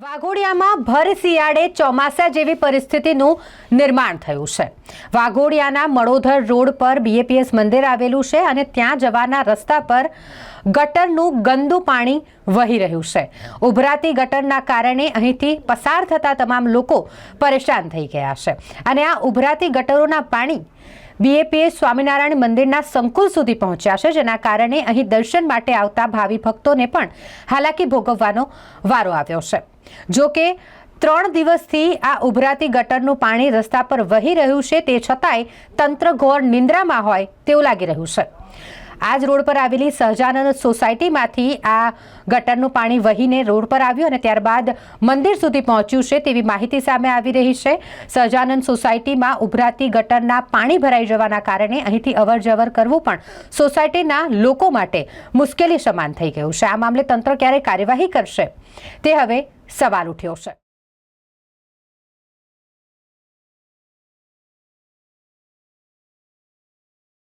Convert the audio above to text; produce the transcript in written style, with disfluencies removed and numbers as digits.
વાઘોડિયામાં ભર શિયાળે ચોમાસા જેવી પરિસ્થિતિનું નિર્માણ થયું છે। વાઘોડિયાના મળોધર રોડ પર બીએપીએસ મંદિર આવેલું છે અને ત્યાં જવાના રસ્તા પર ગટરનું ગંદુ પાણી વહી રહ્યું છે। ઉભરાતી ગટરના કારણે અહીંથી પસાર થતા તમામ લોકો પરેશાન થઈ ગયા છે અને આ ઉભરાતી ગટરોના પાણી બીએપીએસ સ્વામિનારાયણ મંદિરના સંકુલ સુધી પહોંચ્યા છે, જેના કારણે અહીં દર્શન માટે આવતા ભાવિ ભક્તોને પણ હાલાકી ભોગવવાનો વારો આવ્યો છે। જો કે 3 દિવસથી આ ઉભરાતી ગટરનું પાણી રસ્તા પર વહી રહ્યું છે, તે છતાંય તંત્ર ઘોર નિંદ્રામાં હોય તેવું લાગી રહ્યું છે। આ જ રોડ પર આવેલી સહજાનંદ સોસાયટીમાંથી આ ગટરનું પાણી વહીને રોડ પર આવ્યું અને ત્યારબાદ મંદિર સુધી પહોંચ્યું છે તેવી માહિતી સામે આવી રહી છે। સહજાનંદ સોસાયટીમાં ઉભરાતી ગટરના પાણી ભરાઈ જવાના કારણે અહીંથી અવરજવર કરવું પણ સોસાયટીના લોકો માટે મુશ્કેલી સમાન થઈ ગયું છે। આ મામલે તંત્ર ક્યારે કાર્યવાહી કરશે તે હવે સવાલ ઉઠ્યો છે।